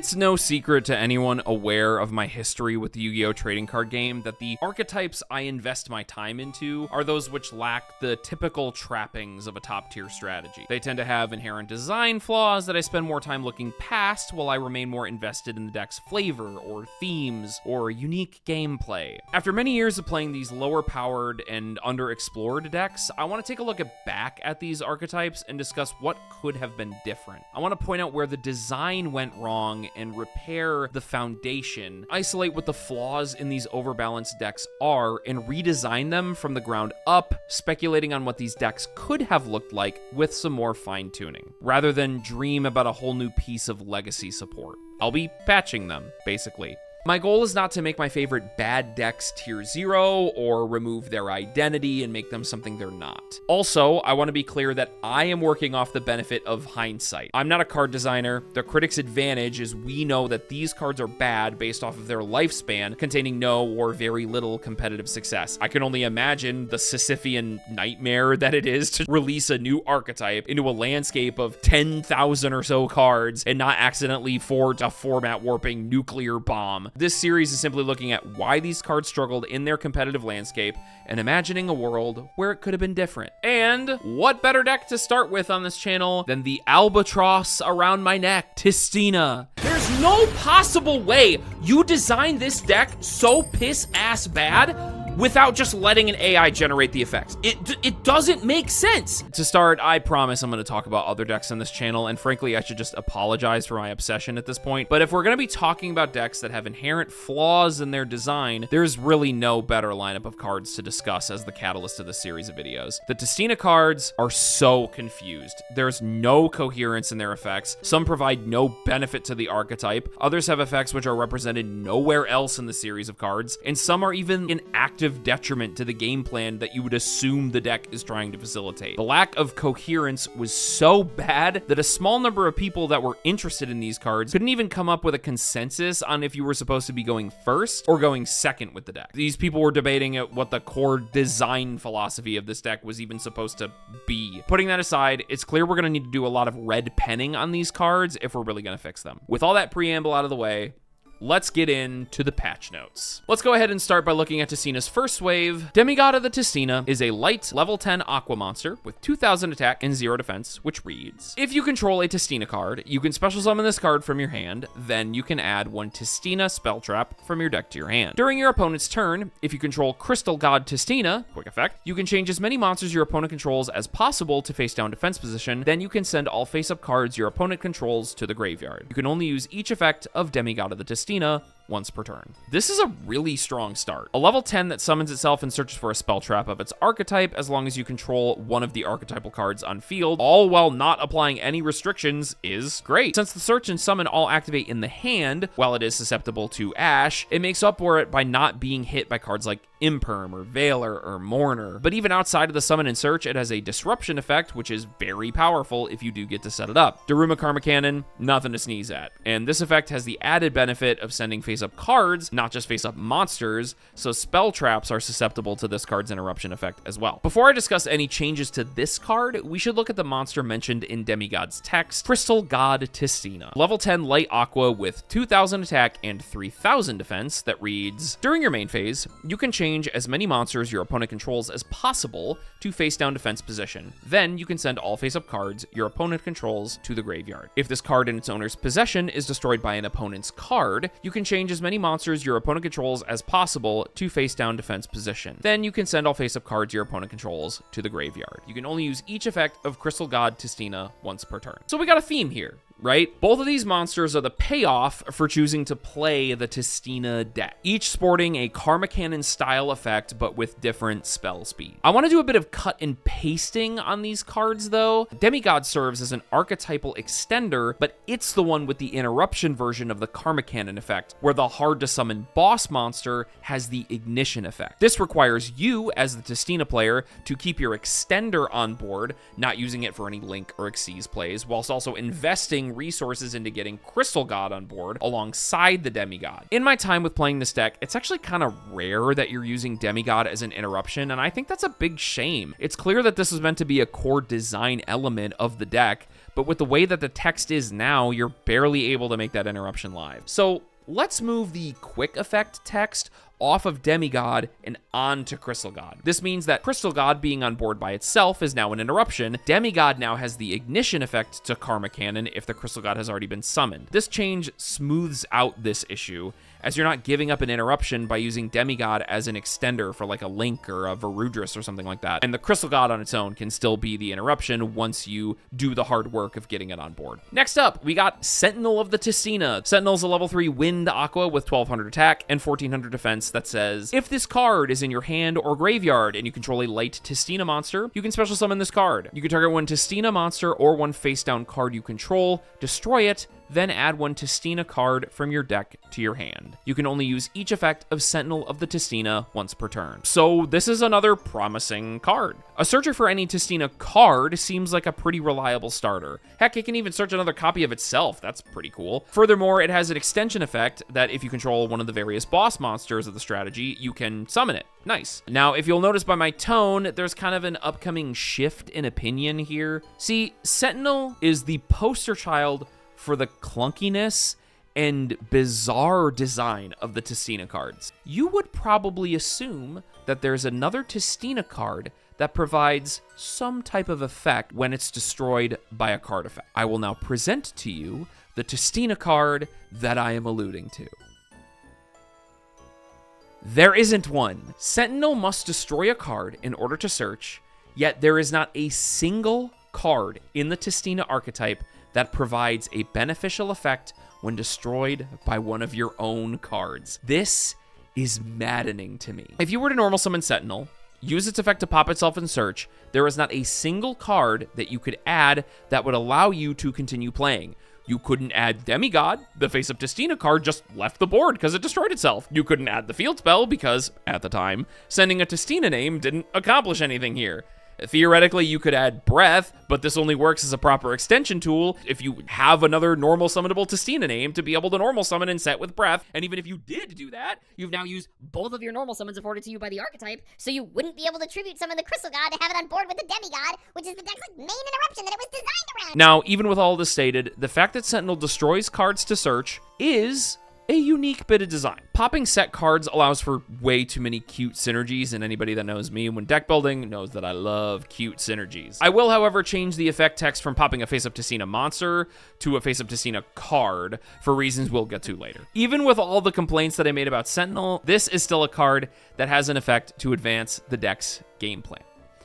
It's no secret to anyone aware of my history with the Yu-Gi-Oh! Trading card game that the archetypes I invest my time into are those which lack the typical trappings of a top-tier strategy. They tend to have inherent design flaws that I spend more time looking past while I remain more invested in the deck's flavor or themes or unique gameplay. After many years of playing these lower-powered and underexplored decks, I want to take a look back at these archetypes and discuss what could have been different. I want to point out where the design went wrong and repair the foundation, isolate what the flaws in these overbalanced decks are, and redesign them from the ground up, speculating on what these decks could have looked like with some more fine-tuning, rather than dream about a whole new piece of legacy support. I'll be patching them, basically. My goal is not to make my favorite bad decks tier 0 or remove their identity and make them something they're not. Also, I want to be clear that I am working off the benefit of hindsight. I'm not a card designer. The critic's advantage is we know that these cards are bad based off of their lifespan, containing no or very little competitive success. I can only imagine the Sisyphean nightmare that it is to release a new archetype into a landscape of 10,000 or so cards and not accidentally forge a format warping nuclear bomb. This series is simply looking at why these cards struggled in their competitive landscape and imagining a world where it could have been different. And what better deck to start with on this channel than the albatross around my neck, Tistina. There's no possible way you designed this deck so piss-ass bad without just letting an AI generate the effects. It doesn't make sense. To start, I promise I'm going to talk about other decks on this channel, and frankly, I should just apologize for my obsession at this point. But if we're going to be talking about decks that have inherent flaws in their design, there's really no better lineup of cards to discuss as the catalyst of this series of videos. The Tistina cards are so confused. There's no coherence in their effects. Some provide no benefit to the archetype. Others have effects which are represented nowhere else in the series of cards, and some are even an active detriment to the game plan that you would assume the deck is trying to facilitate. The lack of coherence was so bad that a small number of people that were interested in these cards couldn't even come up with a consensus on if you were supposed to be going first or going second with the deck. These people were debating what the core design philosophy of this deck was even supposed to be. Putting that aside, it's clear we're going to need to do a lot of red penning on these cards if we're really going to fix them. With all that preamble out of the way, let's get into the patch notes. Let's go ahead and start by looking at Tistina's first wave. Demigod of the Tistina is a light level 10 aqua monster with 2,000 attack and 0 defense, which reads: if you control a Tistina card, you can special summon this card from your hand, then you can add 1 Tistina spell trap from your deck to your hand. During your opponent's turn, if you control Crystal God Tistina, quick effect, you can change as many monsters your opponent controls as possible to face down defense position, then you can send all face-up cards your opponent controls to the graveyard. You can only use each effect of Demigod of the Tistina once per turn. This is a really strong start. A level 10 that summons itself and searches for a spell trap of its archetype as long as you control one of the archetypal cards on field, all while not applying any restrictions, is great. Since the search and summon all activate in the hand, while it is susceptible to Ash, it makes up for it by not being hit by cards like Imperm or Veiler or Mourner. But even outside of the summon and search, it has a disruption effect, which is very powerful if you do get to set it up. Daruma Karma Cannon, nothing to sneeze at. And this effect has the added benefit of sending face-up cards, not just face-up monsters, so spell traps are susceptible to this card's interruption effect as well. Before I discuss any changes to this card, we should look at the monster mentioned in Demigod's text, Crystal God Tistina. Level 10 light aqua with 2,000 attack and 3,000 defense that reads: during your main phase, you can change as many monsters your opponent controls as possible to face down defense position. Then you can send all face-up cards your opponent controls to the graveyard. If this card in its owner's possession is destroyed by an opponent's card, you can change as many monsters your opponent controls as possible to face down defense position. Then you can send all face-up cards your opponent controls to the graveyard. You can only use each effect of Crystal God Tistina once per turn. So we got a theme here, right? Both of these monsters are the payoff for choosing to play the Tistina deck, each sporting a Karma Cannon style effect, but with different spell speed. I want to do a bit of cut and pasting on these cards though. Demigod serves as an archetypal extender, but it's the one with the interruption version of the Karma Cannon effect, where the hard to summon boss monster has the ignition effect. This requires you, as the Tistina player, to keep your extender on board, not using it for any Link or Xyz plays, whilst also investing resources into getting Crystal God on board alongside the Demigod. In my time with playing this deck, it's actually kind of rare that you're using Demigod as an interruption, and I think that's a big shame. It's clear that this was meant to be a core design element of the deck, but with the way that the text is now, you're barely able to make that interruption live. So let's move the quick effect text off of Demigod and onto Crystal God. This means that Crystal God being on board by itself is now an interruption. Demigod now has the ignition effect to Karma Cannon if the Crystal God has already been summoned. This change smooths out this issue, as you're not giving up an interruption by using Demigod as an extender for like a Link or a Varudris or something like that. And the Crystal God on its own can still be the interruption once you do the hard work of getting it on board. Next up, we got Sentinel of the Tistina. Sentinel's a level 3 Wind Aqua with 1200 attack and 1400 defense that says, if this card is in your hand or graveyard and you control a light Tistina monster, you can special summon this card. You can target one Tistina monster or one face down card you control, destroy it, then add one Tistina card from your deck to your hand. You can only use each effect of Sentinel of the Tistina once per turn. So this is another promising card. A searcher for any Tistina card seems like a pretty reliable starter. Heck, it can even search another copy of itself. That's pretty cool. Furthermore, it has an extension effect that if you control one of the various boss monsters of the strategy, you can summon it. Nice. Now, if you'll notice by my tone, there's kind of an upcoming shift in opinion here. See, Sentinel is the poster child for the clunkiness and bizarre design of the Tistina cards. You would probably assume that there's another Tistina card that provides some type of effect when it's destroyed by a card effect. I will now present to you the Tistina card that I am alluding to. There isn't one. Sentinel must destroy a card in order to search, yet there is not a single card in the Tistina archetype that provides a beneficial effect when destroyed by one of your own cards. This is maddening to me. If you were to normal summon Sentinel, use its effect to pop itself in search, there is not a single card that you could add that would allow you to continue playing. You couldn't add Demigod. The Face Up Tistina card just left the board because it destroyed itself. You couldn't add the field spell because, at the time, sending a Tistina name didn't accomplish anything here. Theoretically, you could add Breath, but this only works as a proper extension tool if you have another normal summonable Tistina name to be able to normal summon and set with Breath. And even if you did do that, You've now used both of your normal summons afforded to you by the archetype, so you wouldn't be able to tribute summon the Crystal God to have it on board with the Demigod, which is the deck's main interruption that it was designed around. Now, even with all this stated, the fact that Sentinel destroys cards to search is a unique bit of design. Popping set cards allows for way too many cute synergies, and anybody that knows me when deck building knows that I love cute synergies. I will, however, change the effect text from popping a Face Up Tistina monster to a Face Up Tistina card for reasons we'll get to later. Even with all the complaints that I made about Sentinel, this is still a card that has an effect to advance the deck's game plan.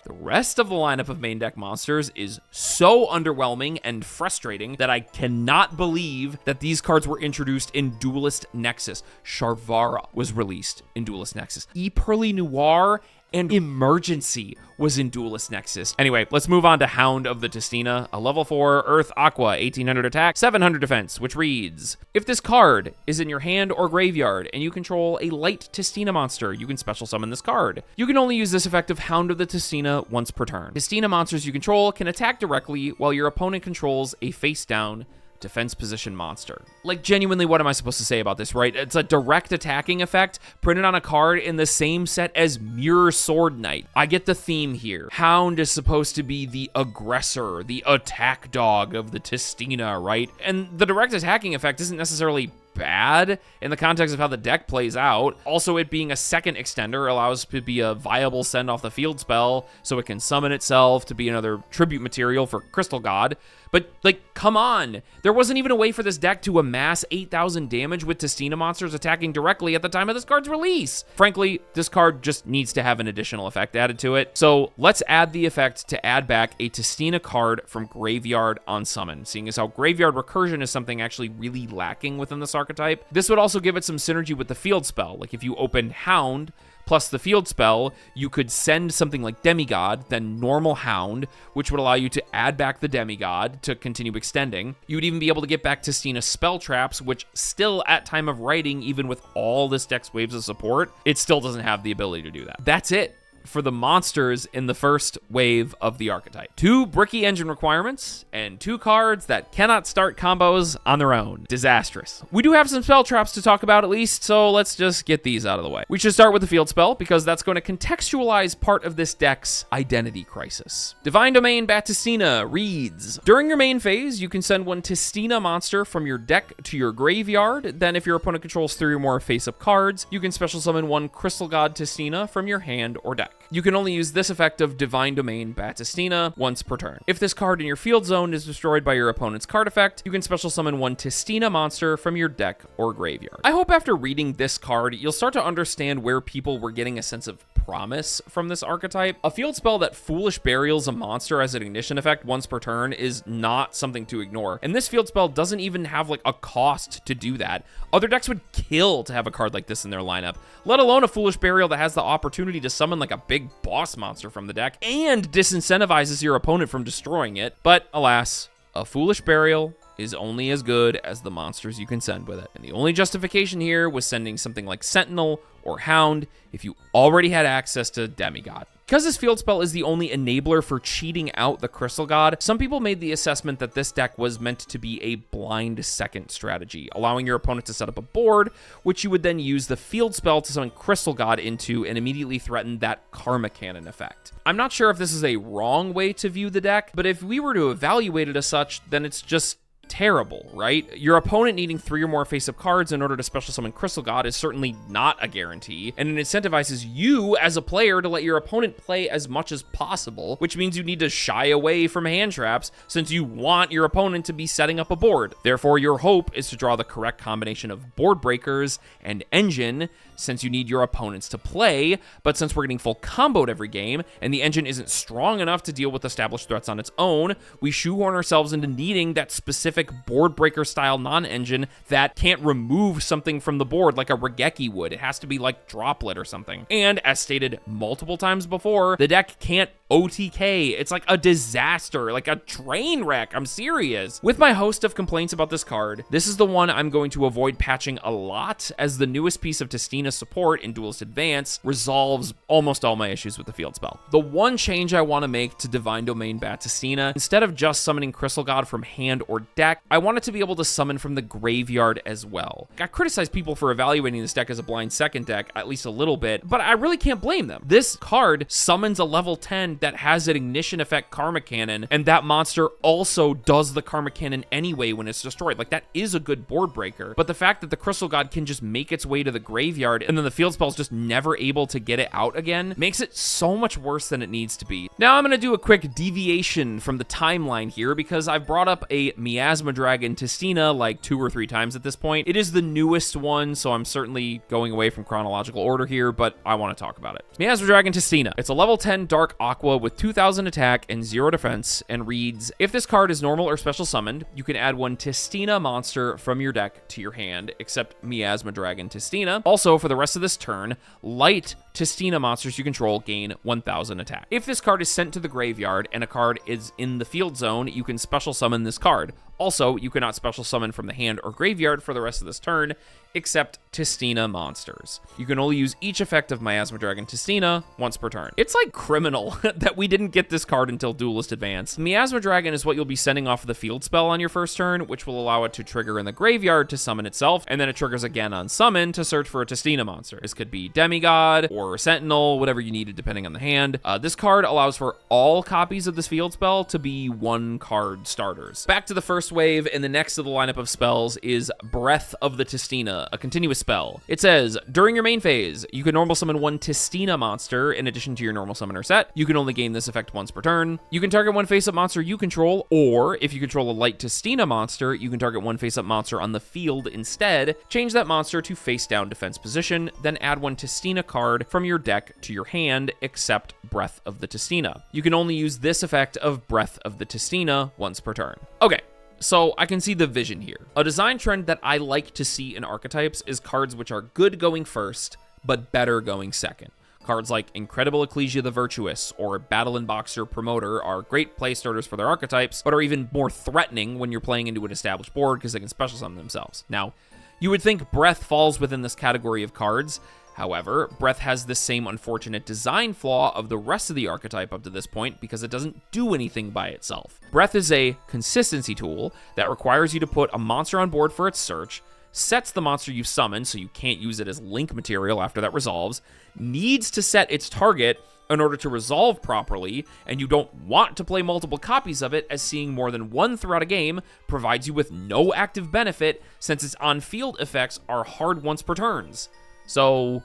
The rest of the lineup of main deck monsters is so underwhelming and frustrating that I cannot believe that these cards were introduced in Duelist Nexus. Sharvara was released in Duelist Nexus. Pearly Noir and Emergency was in Duelist Nexus. Anyway, let's move on to Hound of the Tistina, a level 4 Earth Aqua, 1800 attack, 700 defense, which reads, if this card is in your hand or graveyard and you control a light Tistina monster, you can special summon this card. You can only use this effect of Hound of the Tistina once per turn. Tistina monsters you control can attack directly while your opponent controls a face down defense position monster. Like, genuinely, what am I supposed to say about this, right? It's a direct attacking effect printed on a card in the same set as Mirror Sword Knight. I get the theme here. Hound is supposed to be the aggressor, the attack dog of the Tistina, right? And the direct attacking effect isn't necessarily bad in the context of how the deck plays out. Also, it being a second extender allows it to be a viable send off the field spell, so it can summon itself to be another tribute material for Crystal God. But, like, come on. There wasn't even a way for this deck to amass 8,000 damage with Tistina monsters attacking directly at the time of this card's release. Frankly, this card just needs to have an additional effect added to it. So let's add the effect to add back a Tistina card from Graveyard on summon, seeing as how Graveyard Recursion is something actually really lacking within this archetype. This would also give it some synergy with the field spell. Like, if you open Hound plus the field spell, you could send something like Demigod, then normal Hound, which would allow you to add back the Demigod to continue extending. You would even be able to get back Tistina spell traps, which still, at time of writing, even with all this deck's waves of support, it still doesn't have the ability to do that. That's it. for the monsters in the first wave of the archetype. 2 bricky engine requirements, and 2 cards that cannot start combos on their own. Disastrous. We do have some spell traps to talk about at least, so let's just get these out of the way. We should start with the field spell, because that's going to contextualize part of this deck's identity crisis. Divine Domain Tistina reads, during your main phase, you can send one Tistina monster from your deck to your graveyard. Then if your opponent controls 3 or more face-up cards, you can special summon one Crystal God Tistina from your hand or deck. You can only use this effect of Divine Domain Tistina once per turn. If this card in your field zone is destroyed by your opponent's card effect, you can special summon one Tistina monster from your deck or graveyard. I hope after reading this card, you'll start to understand where people were getting a sense of promise from this archetype. A field spell that Foolish Burials a monster as an ignition effect once per turn is not something to ignore. And this field spell doesn't even have like a cost to do that. Other decks would kill to have a card like this in their lineup, let alone a Foolish Burial that has the opportunity to summon like a big boss monster from the deck and disincentivizes your opponent from destroying it. But alas, a Foolish Burial is only as good as the monsters you can send with it. And the only justification here was sending something like Sentinel or Hound if you already had access to Demigod. Because this field spell is the only enabler for cheating out the Crystal God, some people made the assessment that this deck was meant to be a blind second strategy, allowing your opponent to set up a board, which you would then use the field spell to summon Crystal God into and immediately threaten that Karma Cannon effect. I'm not sure if this is a wrong way to view the deck, but if we were to evaluate it as such, then it's just terrible, right? Your opponent needing 3 or more face-up cards in order to special summon Crystal God is certainly not a guarantee, and it incentivizes you as a player to let your opponent play as much as possible, which means you need to shy away from hand traps since you want your opponent to be setting up a board. Therefore, your hope is to draw the correct combination of board breakers and engine, since you need your opponents to play, but since we're getting full comboed every game, and the engine isn't strong enough to deal with established threats on its own, we shoehorn ourselves into needing that specific board breaker style non-engine that can't remove something from the board like a Regeki would. It has to be like Droplet or something. And as stated multiple times before, the deck can't OTK. It's like a disaster, like a train wreck. I'm serious. With my host of complaints about this card, this is the one I'm going to avoid patching a lot, as the newest piece of Tistina support in Duelist Advance resolves almost all my issues with the field spell. The one change I want to make to Divine Domain Tistina, instead of just summoning Crystal God from hand or deck, I want it to be able to summon from the graveyard as well. I criticize people for evaluating this deck as a blind second deck, at least a little bit, but I really can't blame them. This card summons a level 10 that has an ignition effect Karma Cannon, and that monster also does the Karma Cannon anyway when it's destroyed. Like, that is a good board breaker, but the fact that the Crystal God can just make its way to the graveyard and then the field spell's just never able to get it out again makes it so much worse than it needs to be. Now I'm going to do a quick deviation from the timeline here because I've brought up a Miasma Dragon Tistina like 2 or 3 times at this point. It is the newest one, so I'm certainly going away from chronological order here, but I want to talk about it. Miasma Dragon Tistina. It's a level 10 Dark Aqua with 2000 attack and 0 defense, and reads, if this card is normal or special summoned, you can add one Tistina monster from your deck to your hand, except Miasma Dragon Tistina. Also, for the rest of this turn, light Tistina monsters you control gain 1000 attack. If this card is sent to the graveyard and a card is in the field zone, you can special summon this card. Also, you cannot special summon from the hand or graveyard for the rest of this turn, except Tistina monsters. You can only use each effect of Miasma Dragon Tistina once per turn. It's like criminal that we didn't get this card until Duelist Advance. Miasma Dragon is what you'll be sending off the field spell on your first turn, which will allow it to trigger in the graveyard to summon itself, and then it triggers again on summon to search for a Tistina monster. This could be Demigod or Sentinel, whatever you needed depending on the hand. This card allows for all copies of this field spell to be 1 card starters. Back to the first wave, and the next of the lineup of spells is Breath of the Tistina, a continuous spell. It says, during your main phase, you can normal summon 1 Tistina monster in addition to your normal summoner set. You can only gain this effect once per turn. You can target 1 face-up monster you control, or if you control a light Tistina monster, you can target 1 face-up monster on the field instead. Change that monster to face-down defense position, then add 1 Tistina card from your deck to your hand, except Breath of the Tistina. You can only use this effect of Breath of the Tistina once per turn. Okay. So I can see the vision here. A design trend that I like to see in archetypes is cards which are good going first, but better going second. Cards like Incredible Ecclesia the Virtuous or Battle and Boxer Promoter are great play starters for their archetypes, but are even more threatening when you're playing into an established board because they can special summon themselves. Now, you would think Breath falls within this category of cards. However, Breath has the same unfortunate design flaw of the rest of the archetype up to this point because it doesn't do anything by itself. Breath is a consistency tool that requires you to put a monster on board for its search, sets the monster you summon so you can't use it as link material after that resolves, needs to set its target in order to resolve properly, and you don't want to play multiple copies of it, as seeing more than one throughout a game provides you with no active benefit since its on-field effects are hard once per turns. So,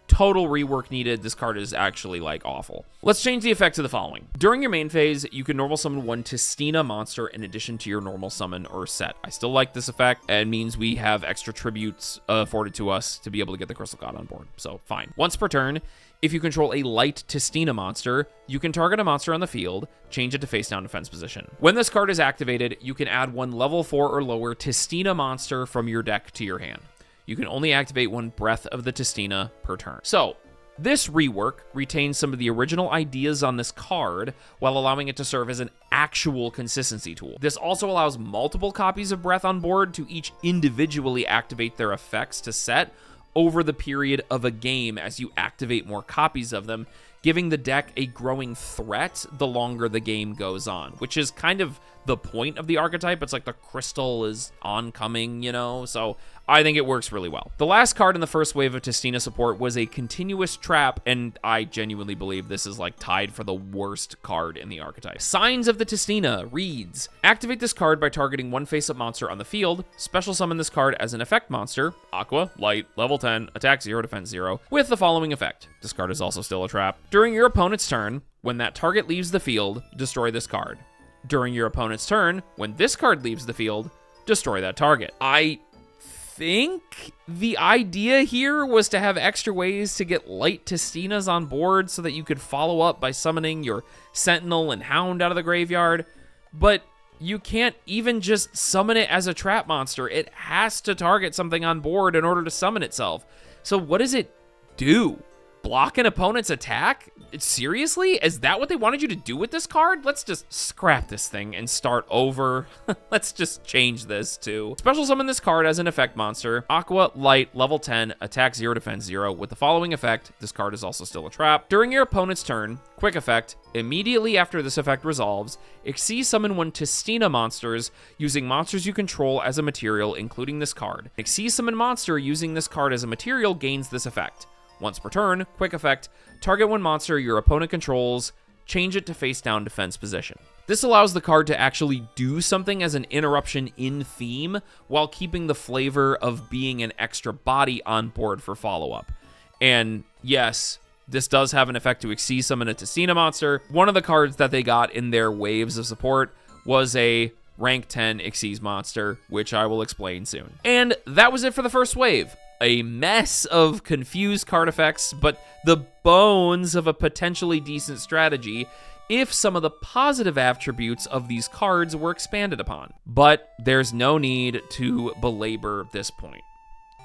total rework needed. This card is actually, like, awful. Let's change the effect to the following. During your main phase, you can normal summon one Tistina monster in addition to your normal summon or set. I still like this effect. It means we have extra tributes afforded to us to be able to get the Crystal God on board, so fine. Once per turn, if you control a light Tistina monster, you can target a monster on the field, change it to face down defense position. When this card is activated, you can add one level 4 or lower Tistina monster from your deck to your hand. You can only activate one Breath of the Tistina per turn. So, this rework retains some of the original ideas on this card while allowing it to serve as an actual consistency tool. This also allows multiple copies of Breath on board to each individually activate their effects to set over the period of a game as you activate more copies of them, giving the deck a growing threat the longer the game goes on, which is kind of the point of the archetype. It's like the crystal is oncoming, you know? So I think it works really well. The last card in the first wave of Tistina support was a continuous trap, and I genuinely believe this is like tied for the worst card in the archetype. Signs of the Tistina reads, activate this card by targeting one face-up monster on the field, special summon this card as an effect monster, Aqua, Light, level 10, attack 0, defense 0, with the following effect. This card is also still a trap. During your opponent's turn, when that target leaves the field, destroy this card. During your opponent's turn, when this card leaves the field, destroy that target. I think the idea here was to have extra ways to get light Tistinas on board so that you could follow up by summoning your Sentinel and Hound out of the graveyard, but you can't even just summon it as a trap monster. It has to target something on board in order to summon itself. So what does it do? Block an opponent's attack? Seriously? Is that what they wanted you to do with this card? Let's just scrap this thing and start over. Let's just change this to special summon this card as an effect monster, Aqua, Light, level 10, attack 0, defense 0, with the following effect. This card is also still a trap. During your opponent's turn, quick effect, immediately after this effect resolves, Xyz summon one Tistina monsters using monsters you control as a material, including this card. Xyz summon monster using this card as a material gains this effect. Once per turn, quick effect, target one monster your opponent controls, change it to face down defense position. This allows the card to actually do something as an interruption in theme while keeping the flavor of being an extra body on board for follow-up. And yes, this does have an effect to Xyz summon a Tistina monster. One of the cards that they got in their waves of support was a rank 10 Xyz monster, which I will explain soon. And that was it for the first wave. A mess of confused card effects, but the bones of a potentially decent strategy if some of the positive attributes of these cards were expanded upon. But there's no need to belabor this point.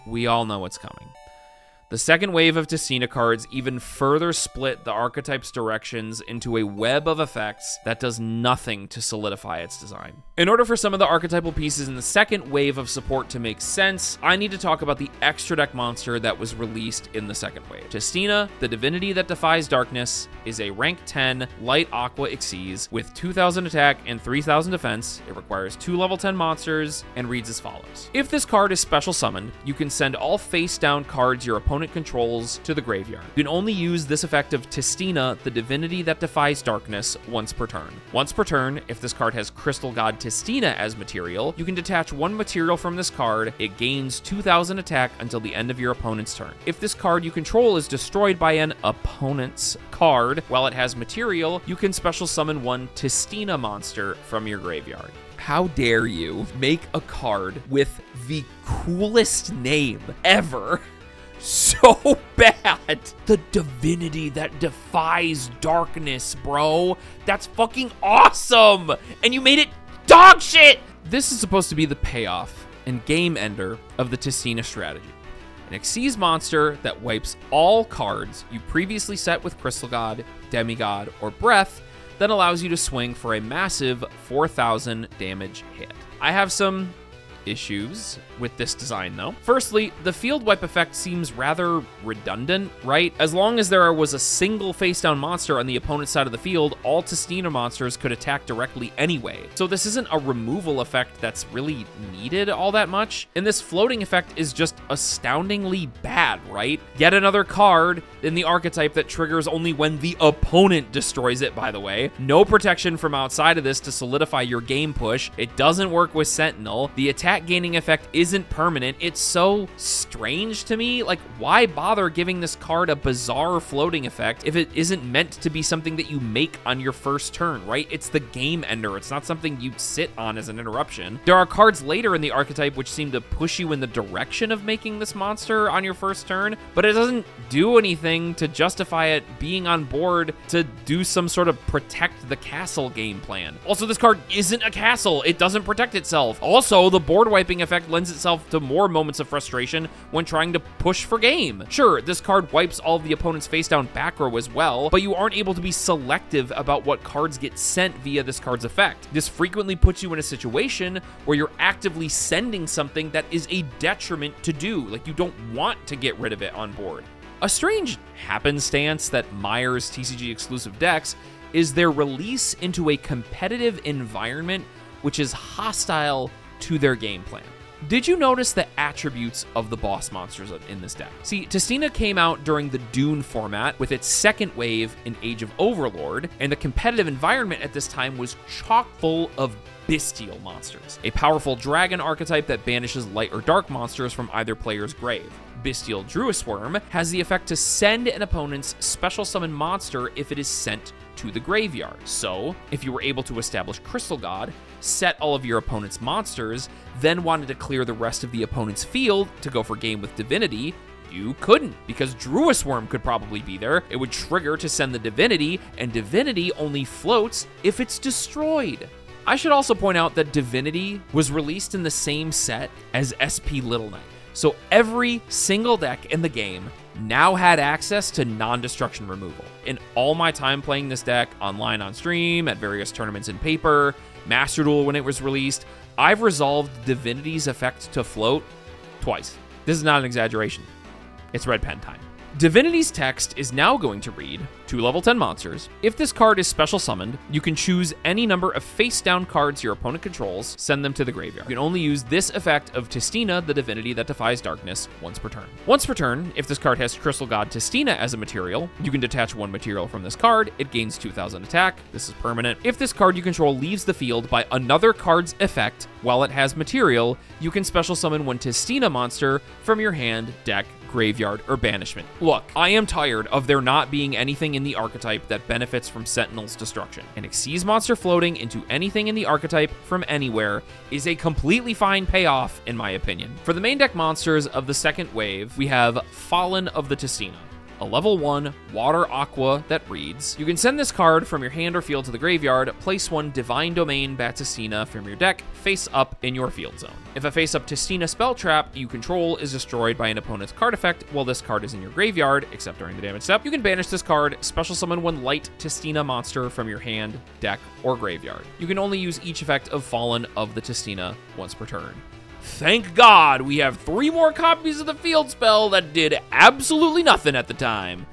We all know what's coming. The second wave of Tistina cards even further split the archetype's directions into a web of effects that does nothing to solidify its design. In order for some of the archetypal pieces in the second wave of support to make sense, I need to talk about the extra deck monster that was released in the second wave. Tistina, the divinity that defies darkness, is a rank 10 light aqua Xyz with 2,000 attack and 3,000 defense. It requires 2 level 10 monsters and reads as follows. If this card is special summoned, you can send all face down cards your opponent controls to the graveyard. You can only use this effect of Tistina, the divinity that defies darkness, once per turn. Once per turn, if this card has Crystal God Tistina as material, you can detach one material from this card. It gains 2,000 attack until the end of your opponent's turn. If this card you control is destroyed by an opponent's card while it has material, you can special summon one Tistina monster from your graveyard. How dare you make a card with the coolest name ever so bad? The divinity that defies darkness, bro. That's fucking awesome. And you made it dog shit. This is supposed to be the payoff and game ender of the Tistina strategy. An Xyz monster that wipes all cards you previously set with Crystal God, Demigod, or Breath, then allows you to swing for a massive 4,000 damage hit. I have some issues with this design, though. Firstly, the field wipe effect seems rather redundant, right? As long as there was a single face-down monster on the opponent's side of the field, all Tistina monsters could attack directly anyway. So this isn't a removal effect that's really needed all that much. And this floating effect is just astoundingly bad, right? Yet another card in the archetype that triggers only when the opponent destroys it, by the way. No protection from outside of this to solidify your game push. It doesn't work with Sentinel. The attack gaining effect isn't permanent. It's so strange to me. Like, why bother giving this card a bizarre floating effect if it isn't meant to be something that you make on your first turn, right? It's the game ender. It's not something you sit on as an interruption. There are cards later in the archetype which seem to push you in the direction of making this monster on your first turn, but it doesn't do anything to justify it being on board to do some sort of protect the castle game plan. Also, this card isn't a castle. It doesn't protect itself. Also, the board wiping effect lends itself to more moments of frustration when trying to push for game. Sure, this card wipes all of the opponent's face down back row as well, but you aren't able to be selective about what cards get sent via this card's effect. This frequently puts you in a situation where you're actively sending something that is a detriment to do. Like, you don't want to get rid of it on board. A strange happenstance that mires TCG exclusive decks is their release into a competitive environment which is hostile to their game plan. Did you notice the attributes of the boss monsters in this deck? See, Tistina came out during the Dune format with its second wave in Age of Overlord, and the competitive environment at this time was chock full of bestial monsters, a powerful dragon archetype that banishes light or dark monsters from either player's grave. Bestial Druisworm has the effect to send an opponent's special summon monster if it is sent to the graveyard. So, if you were able to establish Crystal God, set all of your opponent's monsters, then wanted to clear the rest of the opponent's field to go for game with Divinity, you couldn't, because Druisworm could probably be there. It would trigger to send the Divinity, and Divinity only floats if it's destroyed. I should also point out that Divinity was released in the same set as SP Little Knight. So every single deck in the game now had access to non-destruction removal. In all my time playing this deck, online on stream, at various tournaments in paper, Master Duel when it was released, I've resolved Divinity's effect to float twice. This is not an exaggeration. It's red pen time. Divinity's text is now going to read, 2 level 10 monsters. If this card is special summoned, you can choose any number of face-down cards your opponent controls, send them to the graveyard. You can only use this effect of Tistina, the divinity that defies darkness, once per turn. Once per turn, if this card has Crystal God Tistina as a material, you can detach 1 material from this card. It gains 2,000 attack. This is permanent. If this card you control leaves the field by another card's effect while it has material, you can special summon 1 Tistina monster from your hand, deck, graveyard, or banishment. Look, I am tired of there not being anything in the archetype that benefits from Sentinel's destruction. An Xyz monster floating into anything in the archetype from anywhere is a completely fine payoff, in my opinion. For the main deck monsters of the second wave, we have Fallen of the Tistina, a level 1 water aqua that reads, you can send this card from your hand or field to the graveyard, place 1 Divine Domain Batistina from your deck face up in your field zone. If a face up Tistina spell trap you control is destroyed by an opponent's card effect while this card is in your graveyard, except during the damage step, you can banish this card, special summon 1 light Tistina monster from your hand, deck, or graveyard. You can only use each effect of Fallen of the Tistina once per turn. Thank God we have 3 more copies of the field spell that did absolutely nothing at the time.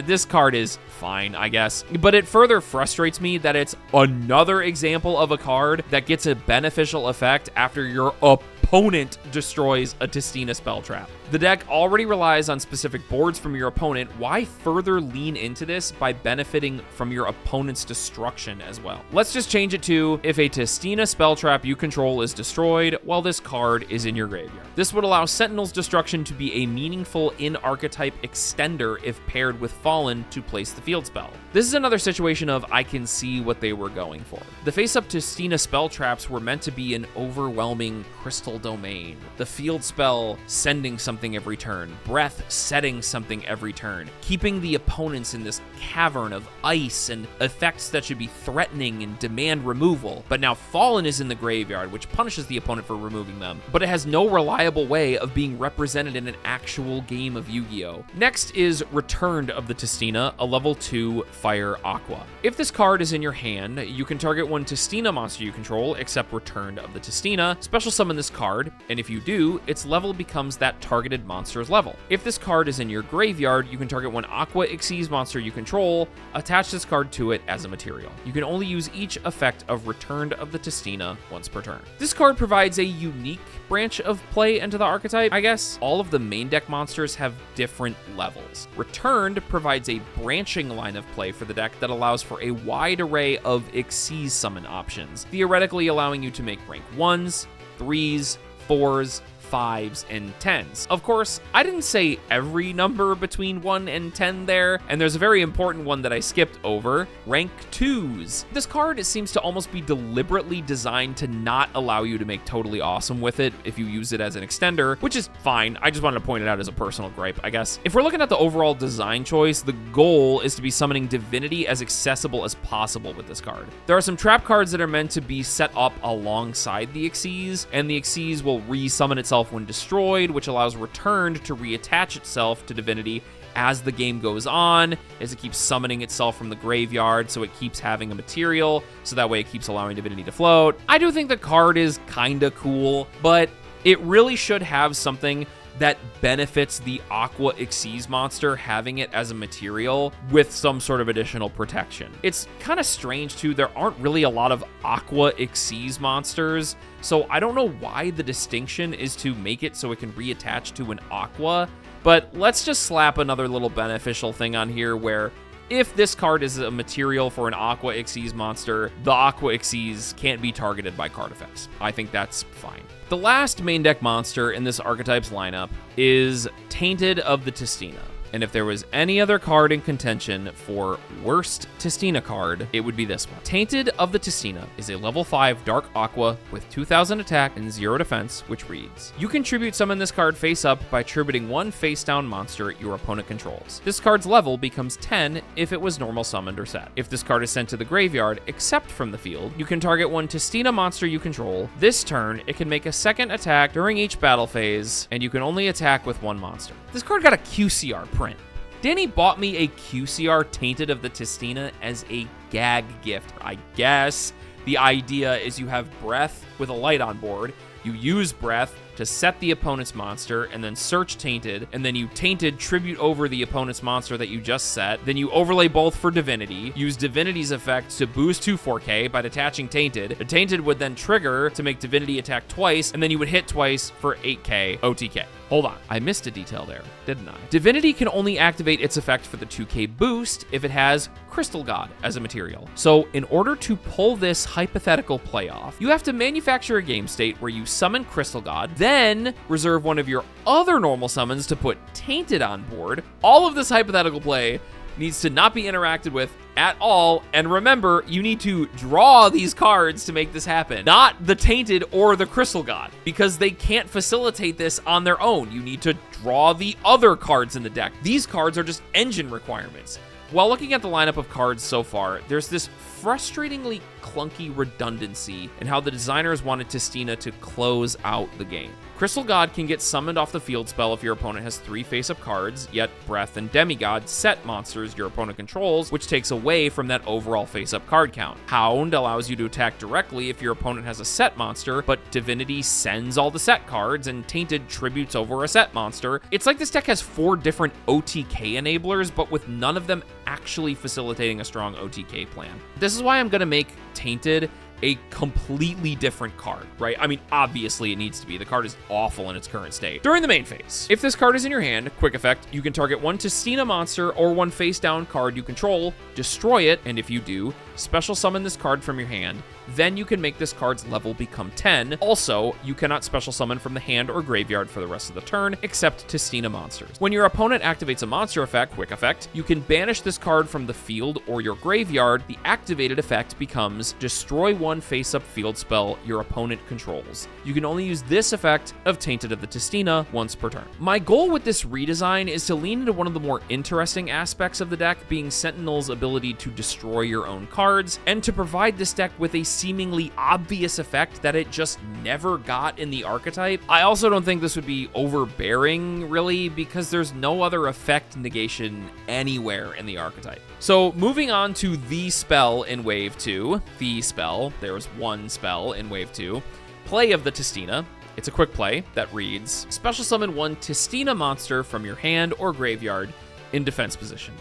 This card is fine, I guess, but it further frustrates me that it's another example of a card that gets a beneficial effect after your opponent destroys a Tistina spell trap. The deck already relies on specific boards from your opponent. Why further lean into this by benefiting from your opponent's destruction as well? Let's just change it to, if a Tistina spell trap you control is destroyed while this card is in your graveyard. This would allow Sentinel's destruction to be a meaningful in-archetype extender if paired with Fallen to place the field spell. This is another situation of I can see what they were going for. The face-up Tistina spell traps were meant to be an overwhelming crystal domain. The field spell sending something every turn, breath setting something every turn, keeping the opponents in this cavern of ice and effects that should be threatening and demand removal. But now Fallen is in the graveyard, which punishes the opponent for removing them, but it has no reliable way of being represented in an actual game of Yu-Gi-Oh! Next is Returned of the Tistina, a level 2 Fire Aqua. If this card is in your hand, you can target 1 Tistina monster you control, except Returned of the Tistina, special summon this card card, and if you do, its level becomes that targeted monster's level. If this card is in your graveyard, you can target one Aqua Xyz monster you control, attach this card to it as a material. You can only use each effect of Returned of the Tistina once per turn. This card provides a unique branch of play into the archetype, I guess. All of the main deck monsters have different levels. Returned provides a branching line of play for the deck that allows for a wide array of Xyz summon options, theoretically allowing you to make rank 1s, 3s, 4s, 5s, and 10s. Of course, I didn't say every number between 1 and 10 there, and there's a very important one that I skipped over, rank 2s. This card, it seems to almost be deliberately designed to not allow you to make totally awesome with it if you use it as an extender, which is fine. I just wanted to point it out as a personal gripe, I guess. If we're looking at the overall design choice, the goal is to be summoning Divinity as accessible as possible with this card. There are some trap cards that are meant to be set up alongside the Xyz, and the Xyz will re-summon itself when destroyed, which allows Returned to reattach itself to Divinity as the game goes on, as it keeps summoning itself from the graveyard, so it keeps having a material, so that way it keeps allowing Divinity to float. I do think the card is kinda cool, but it really should have something that benefits the Aqua Xyz monster having it as a material with some sort of additional protection. It's kind of strange too, there aren't really a lot of Aqua Xyz monsters, so I don't know why the distinction is to make it so it can reattach to an Aqua, but let's just slap another little beneficial thing on here where if this card is a material for an Aqua Xyz monster, the Aqua Xyz can't be targeted by card effects. I think that's fine. The last main deck monster in this archetype's lineup is Tainted of the Tistina. And if there was any other card in contention for worst Tistina card, it would be this one. Tainted of the Tistina is a level 5 Dark Aqua with 2000 attack and 0 defense, which reads, you can tribute summon this card face up by tributing one face down monster your opponent controls. This card's level becomes 10 if it was normal summoned or set. If this card is sent to the graveyard, except from the field, you can target one Tistina monster you control. This turn, it can make a second attack during each battle phase, and you can only attack with one monster. This card got a QCR print. Danny bought me a QCR Tainted of the Tistina as a gag gift, I guess. The idea is you have Breath with a light on board, you use Breath to set the opponent's monster, and then search Tainted, and then you Tainted tribute over the opponent's monster that you just set, then you overlay both for Divinity, use Divinity's effect to boost to 4k by detaching Tainted. The Tainted would then trigger to make Divinity attack twice, and then you would hit twice for 8k OTK. Hold on, I missed a detail there, didn't I? Divinity can only activate its effect for the 2k boost if it has Crystal God as a material. So in order to pull this hypothetical play off, you have to manufacture a game state where you summon Crystal God, then reserve one of your other normal summons to put Tainted on board. All of this hypothetical play needs to not be interacted with at all, and remember, you need to draw these cards to make this happen, not the Tainted or the Crystal God, because they can't facilitate this on their own. You need to draw the other cards in the deck. These cards are just engine requirements. While looking at the lineup of cards so far, there's this frustratingly clunky redundancy in how the designers wanted Tistina to close out the game. Crystal God can get summoned off the field spell if your opponent has 3 face-up cards, yet Breath and Demigod set monsters your opponent controls, which takes away from that overall face-up card count. Hound allows you to attack directly if your opponent has a set monster, but Divinity sends all the set cards, and Tainted tributes over a set monster. It's like this deck has 4 different OTK enablers, but with none of them actually facilitating a strong OTK plan. This is why I'm going to make Tainted a completely different card, right? I mean, obviously it needs to be. The card is awful in its current state. During the main phase, if this card is in your hand, quick effect, you can target one Tistina monster or one face down card you control, destroy it, and if you do, special summon this card from your hand. Then you can make this card's level become 10. Also, you cannot special summon from the hand or graveyard for the rest of the turn, except Tistina monsters. When your opponent activates a monster effect, quick effect, you can banish this card from the field or your graveyard. The activated effect becomes destroy one face-up field spell your opponent controls. You can only use this effect of Tainted of the Tistina once per turn. My goal with this redesign is to lean into one of the more interesting aspects of the deck, being Sentinel's ability to destroy your own cards, and to provide this deck with a seemingly obvious effect that it just never got in the archetype. I also don't think this would be overbearing, really, because there's no other effect negation anywhere in the archetype. So moving on to the spell in Wave 2, the spell, there was one spell in Wave 2, Play of the Tistina. It's a quick play that reads, special summon one Tistina monster from your hand or graveyard in defense position,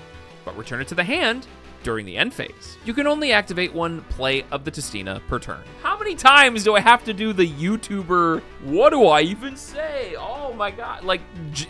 but return it to the hand during the end phase. You can only activate one play of the Tistina per turn. How many times do I have to do the YouTuber, what do I even say? Oh my god, like,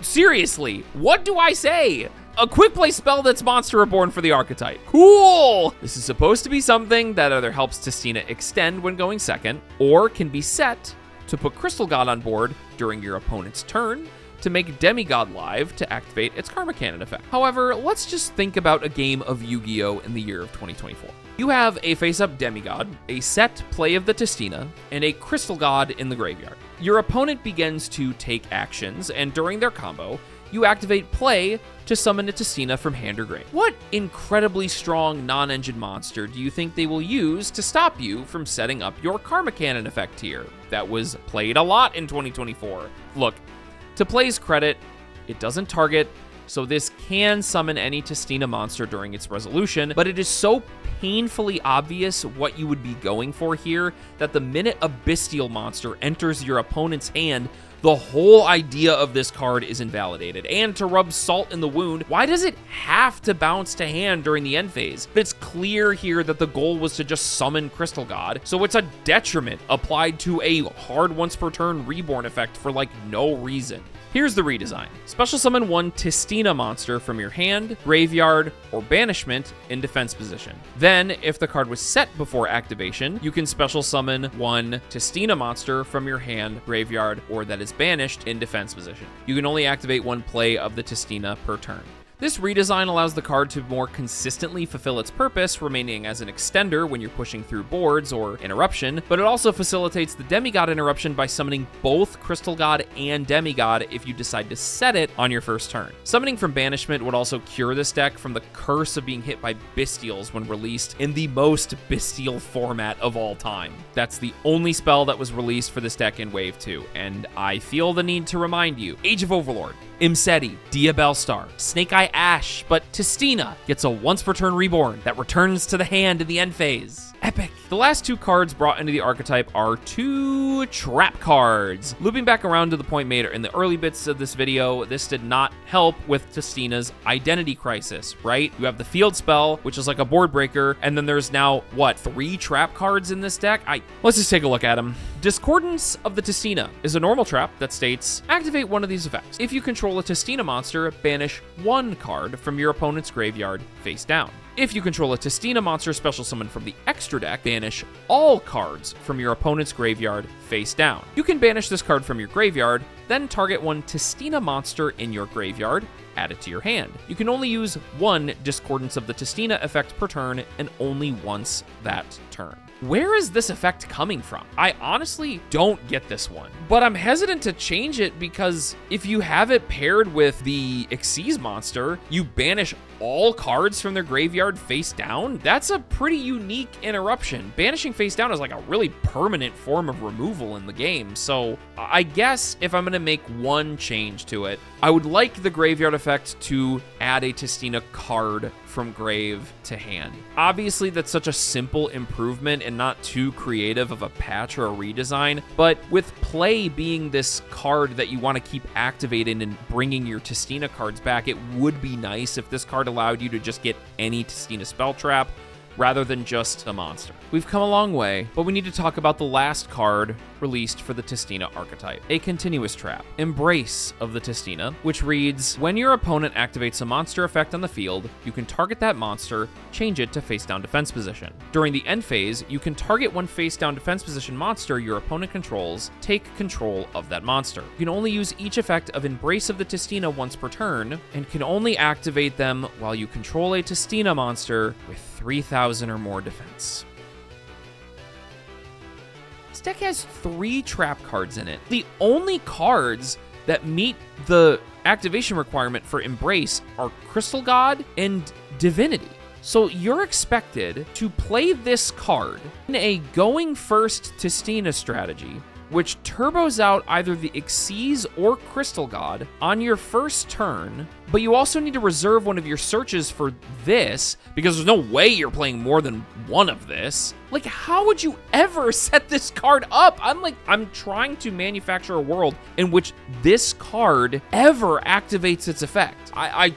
seriously, what do I say? A quick play spell that's Monster Reborn for the archetype. Cool! This is supposed to be something that either helps Tistina extend when going second, or can be set to put Crystal God on board during your opponent's turn to make Demigod live to activate its Karma Cannon effect. However, let's just think about a game of Yu-Gi-Oh! In the year of 2024. You have a face-up Demigod, a set play of the Tistina, and a Crystal God in the graveyard. Your opponent begins to take actions, and during their combo, you activate play to summon a Tistina from hand or grave. What incredibly strong non-engine monster do you think they will use to stop you from setting up your Karma Cannon effect here? That was played a lot in 2024. Look, to play's credit, it doesn't target, so this can summon any Tistina monster during its resolution, but it is so painfully obvious what you would be going for here that the minute a bestial monster enters your opponent's hand, the whole idea of this card is invalidated. And to rub salt in the wound, why does it have to bounce to hand during the end phase? But it's clear here that the goal was to just summon Crystal God, so it's a detriment applied to a hard once per turn reborn effect for like no reason. Here's the redesign. Special summon one Tistina monster from your hand, graveyard, or banishment in defense position. Then, if the card was set before activation, you can special summon one Tistina monster from your hand, graveyard, or that is banished in defense position. You can only activate one play of the Tistina per turn. This redesign allows the card to more consistently fulfill its purpose, remaining as an extender when you're pushing through boards or interruption, but it also facilitates the Demigod interruption by summoning both Crystal God and Demigod if you decide to set it on your first turn. Summoning from Banishment would also cure this deck from the curse of being hit by Bestials when released in the most bestial format of all time. That's the only spell that was released for this deck in Wave 2, and I feel the need to remind you, Age of Overlord, Imseti, Diabellstar, Snake Eye Ash, but Tistina gets a once per turn reborn that returns to the hand in the end phase. Epic. The last two cards brought into the archetype are two trap cards. Looping back around to the point made in the early bits of this video, this did not help with Tistina's identity crisis, right? You have the field spell, which is like a board breaker, and then there's now, what, 3 trap cards in this deck? Let's just take a look at them. Discordance of the Tistina is a normal trap that states, activate one of these effects. If you control a Tistina monster, banish one card from your opponent's graveyard face down. If you control a Tistina monster special summon from the extra deck, banish all cards from your opponent's graveyard face down. You can banish this card from your graveyard, then target one Tistina monster in your graveyard, add it to your hand. You can only use one Discordance of the Tistina effect per turn, and only once that turn. Where is this effect coming from? I honestly don't get this one, but I'm hesitant to change it because if you have it paired with the Xyz monster, you banish all cards from their graveyard face down. That's a pretty unique interruption. Banishing face down is like a really permanent form of removal in the game, so I guess if I'm gonna make one change to it, I would like the graveyard effect to add a Tistina card from grave to hand. Obviously, that's such a simple improvement and not too creative of a patch or a redesign, but with play being this card that you want to keep activating and bringing your Tistina cards back, it would be nice if this card allowed you to just get any Tistina spell trap rather than just a monster. We've come a long way, but we need to talk about the last card released for the Tistina archetype, a continuous trap, Embrace of the Tistina, which reads, when your opponent activates a monster effect on the field, you can target that monster, change it to face down defense position. During the end phase, you can target one face down defense position monster your opponent controls, take control of that monster. You can only use each effect of Embrace of the Tistina once per turn, and can only activate them while you control a Tistina monster with 3,000 or more defense. This deck has 3 trap cards in it. The only cards that meet the activation requirement for Embrace are Crystal God and Divinity. So you're expected to play this card in a going first Tistina strategy which turbos out either the Xyz or Crystal God on your first turn, but you also need to reserve one of your searches for this, because there's no way you're playing more than one of this. Like, how would you ever set this card up? I'm trying to manufacture a world in which this card ever activates its effect. I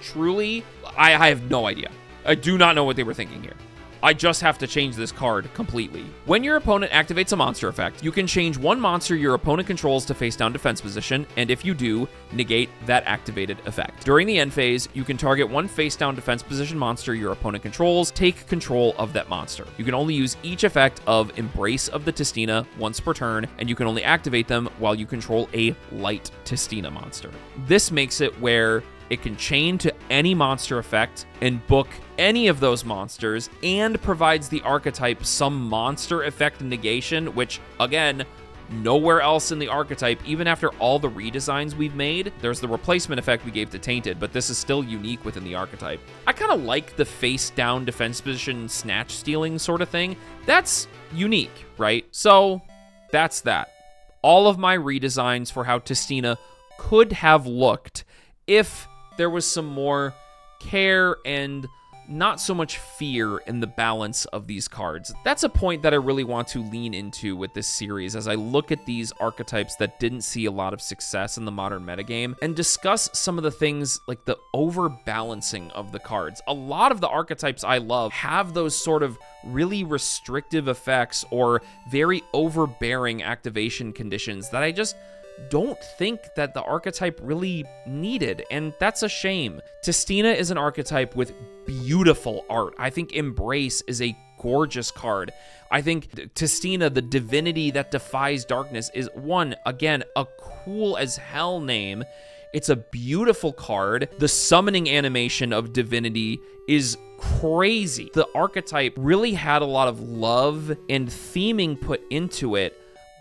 have no idea. I do not know what they were thinking here. I just have to change this card completely. When your opponent activates a monster effect, you can change one monster your opponent controls to face down defense position, and if you do, negate that activated effect. During the end phase, you can target one face down defense position monster your opponent controls, take control of that monster. You can only use each effect of Embrace of the Tistina once per turn, and you can only activate them while you control a light Tistina monster. This makes it where it can chain to any monster effect and book any of those monsters, and provides the archetype some monster effect negation, which, again, nowhere else in the archetype, even after all the redesigns we've made. There's the replacement effect we gave to Tainted, but this is still unique within the archetype. I kind of like the face down defense position snatch stealing sort of thing. That's unique, right? So that's that. All of my redesigns for how Tistina could have looked if there was some more care and not so much fear in the balance of these cards. That's a point that I really want to lean into with this series as I look at these archetypes that didn't see a lot of success in the modern metagame and discuss some of the things like the overbalancing of the cards. A lot of the archetypes I love have those sort of really restrictive effects or very overbearing activation conditions that I just don't think that the archetype really needed, and that's a shame. Tistina is an archetype with beautiful art. I think Embrace is a gorgeous card. I think Tistina, the divinity that defies darkness, is again, a cool as hell name. It's a beautiful card. The summoning animation of divinity is crazy. The archetype really had a lot of love and theming put into it,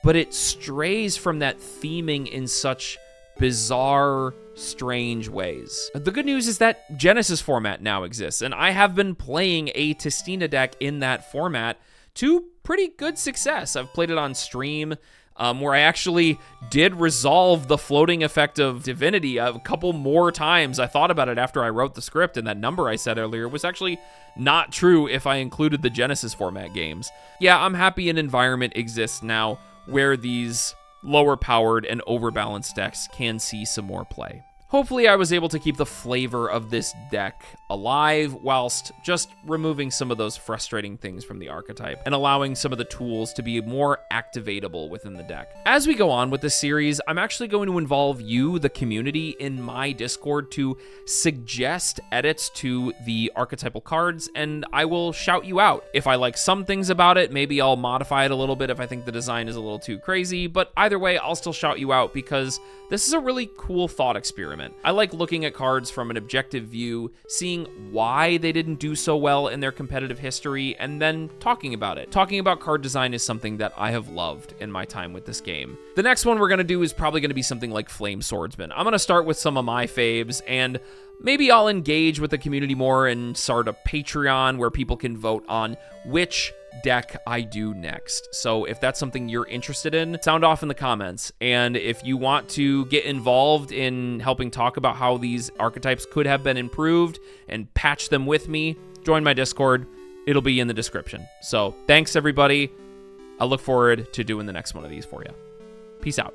but it strays from that theming in such bizarre, strange ways. The good news is that Genesis format now exists, and I have been playing a Tistina deck in that format to pretty good success. I've played it on stream, where I actually did resolve the floating effect of divinity a couple more times. I thought about it after I wrote the script, and that number I said earlier was actually not true if I included the Genesis format games. Yeah, I'm happy an environment exists now where these lower powered and overbalanced decks can see some more play. Hopefully I was able to keep the flavor of this deck alive whilst just removing some of those frustrating things from the archetype and allowing some of the tools to be more activatable within the deck. As we go on with this series, I'm actually going to involve you, the community, in my Discord to suggest edits to the archetypal cards, and I will shout you out. If I like some things about it, maybe I'll modify it a little bit if I think the design is a little too crazy, but either way, I'll still shout you out because this is a really cool thought experiment. I like looking at cards from an objective view, seeing why they didn't do so well in their competitive history, and then talking about it. Talking about card design is something that I have loved in my time with this game. The next one we're going to do is probably going to be something like Flame Swordsman. I'm going to start with some of my faves, and maybe I'll engage with the community more and start a Patreon where people can vote on which deck I do next. So if that's something you're interested in, sound off in the comments. And if you want to get involved in helping talk about how these archetypes could have been improved and patch them with me, join my Discord. It'll be in the description. So thanks everybody. I look forward to doing the next one of these for you. Peace out.